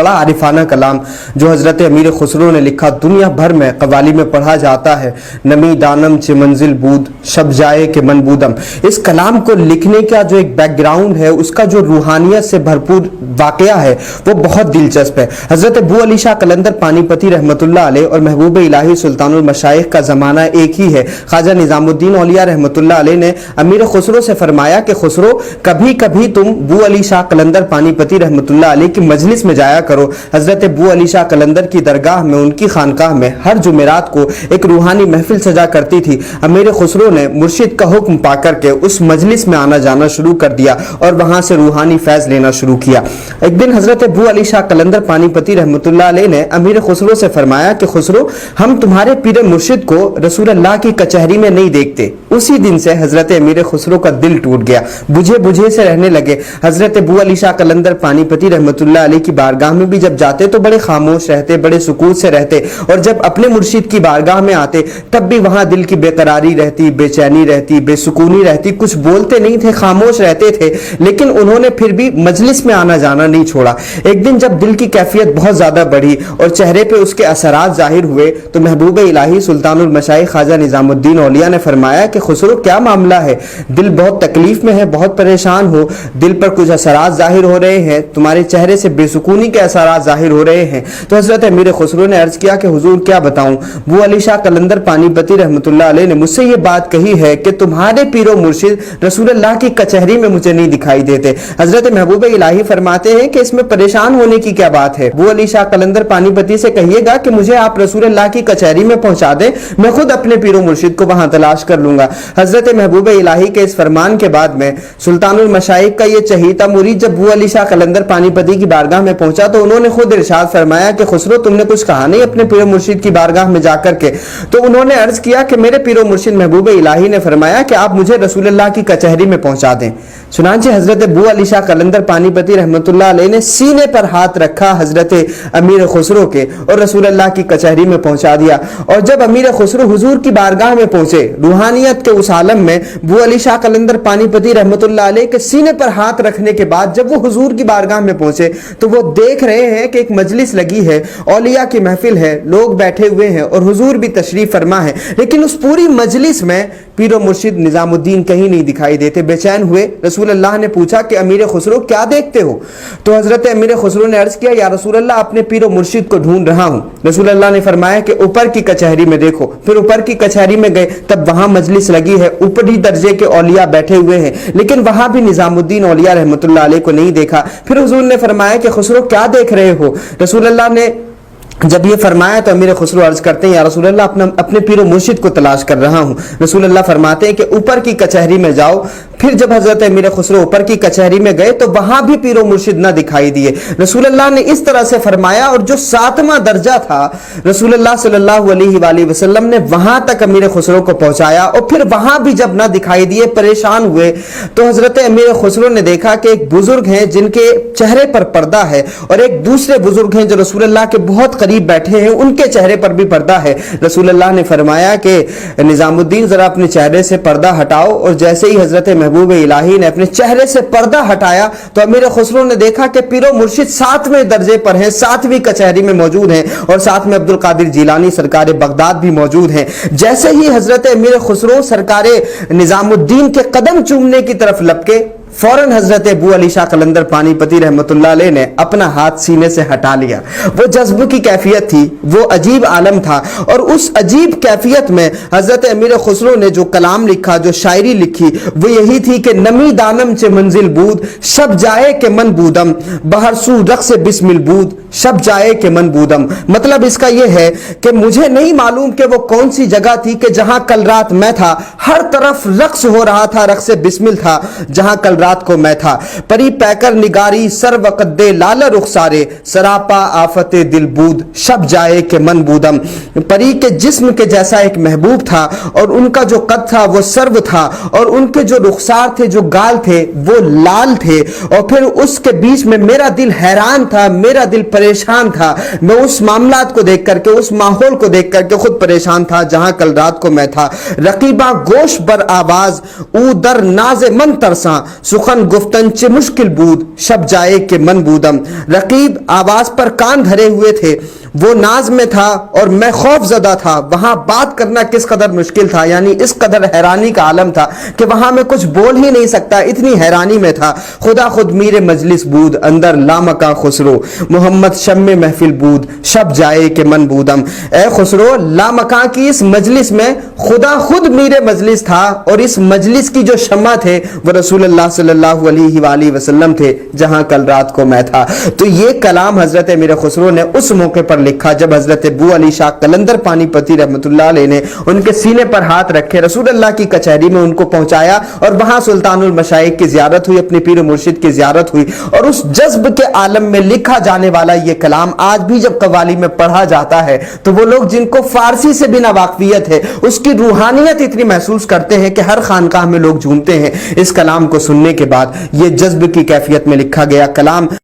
बड़ा आरिफाना कलाम जो हज़रत अमीर खुसरो ने लिखा, दुनिया भर में कवाली में पढ़ा जाता है। नमी दानम चे मंजिल बूद शब जाए के मन बूदम। इस कलाम को लिखने का जो एक बैकग्राउंड है, उसका जो रूहानियत से भरपूर वाकया है वो बहुत दिलचस्प है। हज़रत अबू अली शाह कलंदर पानीपती रहमतुल्लाह अलैह और महबूब इलाही सुल्तानुल मशाइख का ज़माना एक ही है। ख्वाजा निज़ामुद्दीन औलिया रहमतुल्लाह अलैह ने अमीर खुसरो से फरमाया कि खुसरो, कभी कभी तुम अबू अली शाह कलंदर पानीपती रहमतुल्लाह अलैह की मजलिस में जाया करो। हज़रत अबू अली शाह कलंदर की दरगाह में, उनकी खानकाह में हर जुमेरात को एक रूहानी महफिल सजा करती थी। अमीर खुसरो ने मुर्शिद का हुक्म पाकर के उस मजलिस में आना जाना शुरू कर दिया और वहां से रूहानी फैज़ लेना शुरू किया। एक दिन हज़रत अबू अली शाह कलंदर पानीपती रहमतुल्लाह अलैह ने अमीर खुसरो से फरमाया कि खुसरो, हम तुम्हारे पीर मुर्शिद को रसूल अल्लाह की कचहरी में नहीं देखते। उसी दिन से हज़रत अमीर खुसरो का दिल टूट गया, बुझे बुझे से रहने लगे। हज़रत अबू अली शाह कलंदर पानीपती रहमतुल्लाह अलैह की बारगाह में भी जब जाते तो बड़े खामोश रहते, बड़े सुकून से रहते, और जब अपने मुर्शिद की बारगाह में आते तब भी वहां दिल की बेकरारी रहती, बेचैनी रहती, बेसुकूनी रहती। कुछ बोलते नहीं थे, खामोश रहते थे, लेकिन उन्होंने फिर भी मजलिस में आना जाना नहीं छोड़ा। एक दिन जब दिल की कैफियत बहुत ज्यादा बढ़ी और चेहरे पे उसके असरात जाहिर हुए तो महबूब इलाही सुल्तानुल मशाइख ख्वाजा निज़ामुद्दीन औलिया ने फरमाया कि खुसरो, क्या मामला है? दिल बहुत तकलीफ में है, बहुत परेशान हो, दिल पर कुछ असरात जाहिर हो रहे हैं, तुम्हारे चेहरे से बेसुकूनी के असरात जाहिर हो रहे हैं। तो हज़रत अमीर खुसरो ने अर्ज किया कि हुजूर क्या बताऊं, अबू अली शाह कलंदर पानीपती रहमतुल्लाह अलैह ने मुझसे ये बात कही है कि तुम्हारे पीरो मुर्शिद रसूल अल्लाह की कचहरी में मुझे नहीं दिखाई देते। हज़रत महबूब इलाही फरमाते हैं कि इसमें परेशान होने की क्या बात है? अबू अली शाह कलंदर पानीपती से कहिएगा कि मुझे आप रसूल अल्लाह की कचहरी में पहुंचा दें, मैं खुद अपने पीरो मुर्शिद को वहां तलाश कर लूंगा। हज़रत महबूब इलाही के इस फरमान के बाद में सुल्तानुल मशाइख का ये चहीता मुरीद जब अबू अली शाह कलंदर पानीपती की बारगाह में पहुंचा तो उन्होंने खुद इरशाद फरमाया कि खुसरो, तुमने कुछ कहा नहीं अपने पीरो मुर्शिद की बारगाह में जाकर के? तो उन्होंने अर्ज किया कि मेरे पीरो मुर्शिद महबूब इलाही ने फरमाया कि आप मुझे रसूल अल्लाह की कचहरी में पहुंचा दें। सुनांचे हज़रत अबू अली शाह कलंदर पानीपती रहमतुल्लाह अलैह ने सीने पर हाथ रखा हज़रत अमीर खुसरो के और रसूल अल्लाह की कचहरी में पहुंचा दिया। और जब अमीर खुसरो हुजूर की बारगाह में पहुंचे, रूहानियत के उस आलम में, अबू अली शाह कलंदर पानीपती रहमतुल्लाह अलैह के सीने पर हाथ रखने के बाद जब वो हुजूर की बारगाह में पहुंचे तो वो देख रहे हैं कि एक मजलिस लगी है, औलिया की महफिल है, लोग बैठे हुए हैं और हुजूर भी तशरीफ फरमा है, लेकिन उस पूरी मजलिस में पीरो मुर्शिद निज़ामुद्दीन कहीं नहीं दिखाई देते। बेचैन हुए, रसूल अल्लाह ने पूछा कि अमीर खुसरो क्या देखते हो? तो हज़रत अमीर खुसरो ने अर्ज किया, या रसूल अल्लाह, अपने पीरो मुर्शिद को ढूंढ रहा हूं। रसूल अल्लाह ने फरमाया कि ऊपर की कचहरी में देखो। फिर ऊपर की कचहरी में गए, तब वहां मजलिस लगी है, ऊपरी दर्जे के औलिया बैठे हुए हैं, लेकिन वहां भी निज़ामुद्दीन औलिया रहमतुल्लाह अलैह को नहीं देखा। फिर हुजूर ने फरमाया कि खुसरो क्या देख रहे हो? रसूल अल्लाह ने जब ये फरमाया तो अमीर खुसरो अर्ज करते हैं, या रसूल अल्लाह, अपने पीरो मुर्शिद को तलाश कर रहा हूं। रसूल अल्लाह फरमाते हैं कि ऊपर की कचहरी में जाओ। फिर जब हजरत अमीर खुसरो ऊपर की कचहरी में गए तो वहां भी पीरो मुर्शिद ना दिखाई दिए। रसूल अल्लाह ने इस तरह से फरमाया और जो 7वां दर्जा था रसूल अल्लाह सल्लल्लाहु अलैहि वसल्लम ने वहां तक अमीर खुसरो को पहुंचाया और फिर वहां भी जब ना दिखाई दिए, परेशान हुए, तो हजरत अमीर खुसरो ने देखा कि एक बुजुर्ग हैं जिनके चेहरे पर पर्दा है और एक दूसरे बुजुर्ग हैं जो रसूल अल्लाह के बहुत करीब बैठे हैं, उनके चेहरे पर भी पर्दा है। रसूल अल्लाह ने फरमाया कि निजामुद्दीन जरा अपने चेहरे से पर्दा हटाओ, और जैसे ही हजरत महबूब इलाही ने अपने चेहरे से पर्दा हटाया तो अमीर खुसरो ने देखा कि पीरो मुर्शिद 7वें दर्जे पर हैं, 7वीं कचहरी में मौजूद हैं और साथ में अब्दुल कादिर जीलानी सरकार बगदाद भी मौजूद हैं। जैसे ही हजरत अमीर खुसरो सरकार निजामुद्दीन के कदम चूमने की तरफ लपके, फौरन हजरत अबू अली शाह कलंदर पानीपती रहमतुल्लाह अलैह ने अपना हाथ सीने से हटा लिया। वो जज्ब की कैफियत थी, वो अजीब आलम था, और उस अजीब कैफियत में हजरत अमीर खुसरो ने जो कलाम लिखा, जो शायरी लिखी, वो यही थी कि नमी दानम चे मंजिल बूद शब जाए के मन बूदम, बहरसू रक्स बिस्मिल बूद शब जाए के मन बूदम। मतलब इसका यह है कि मुझे नहीं मालूम कि वो कौन सी जगह थी कि जहां कल रात मैं था, हर तरफ रक्स हो रहा था, रक्स बिस्मिल था जहां कल रात को मैं था। परी पैकर निगारी सर वक़द्दे लाल रुखसारे, सरापा आफते दिलबूद शब जाए के मन बूदम। परी के जिस्म के जैसा एक महबूब था और उनका जो कद था वो सर्व था, और उनके जो रुखसार थे, जो गाल थे, वो लाल थे, और फिर उसके बीच में मेरा दिल हैरान था, मेरा दिल परेशान था। मैं उस मामलात को देख करके, उस माहौल को देख करके खुद परेशान था जहां कल रात को मैं था। रकीबा गोश बर आवाज ऊ दर नाज़े मन तरसा, سخن گفتن چه مشکل بود شب جائے کہ من بودم. رقیب آواز پر کان دھرے ہوئے تھے, وہ ناز میں تھا اور میں خوف زدہ تھا. وہاں بات کرنا کس قدر مشکل تھا, یعنی اس قدر حیرانی کا عالم تھا کہ وہاں میں کچھ بول ہی نہیں سکتا, اتنی حیرانی میں تھا. خدا خود میر مجلس بود اندر لامکاں خسرو, محمد شم محفل بود شب جائے کہ من بودم. اے خسرو, لامکاں کی اس مجلس میں خدا خود میر مجلس تھا, اور اس مجلس کی جو شمع تھے وہ رسول اللہ صلی اللہ علیہ وآلہ وسلم تھے, جہاں کل رات کو میں تھا. تو یہ کلام حضرت امیر خسرو نے اس موقع پر لکھا جب حضرت ابو علی شاہ قلندر پانی پتی رحمۃ اللہ علیہ نے ان کے سینے پر ہاتھ رکھے, رسول اللہ کی کچہری میں ان کو پہنچایا, اور وہاں سلطان المشائخ کی زیارت ہوئی, اپنے پیر و مرشد کی زیارت ہوئی, اور اس جذب کے عالم میں لکھا جانے والا یہ کلام آج بھی جب قوالی میں پڑھا جاتا ہے تو وہ لوگ جن کو فارسی سے بھی ناواقفیت ہے اس کی روحانیت اتنی محسوس کرتے ہیں کہ ہر خانقاہ میں لوگ جھومتے ہیں اس کلام کو سننے کے بعد. یہ جذب کی کیفیت میں لکھا گیا کلام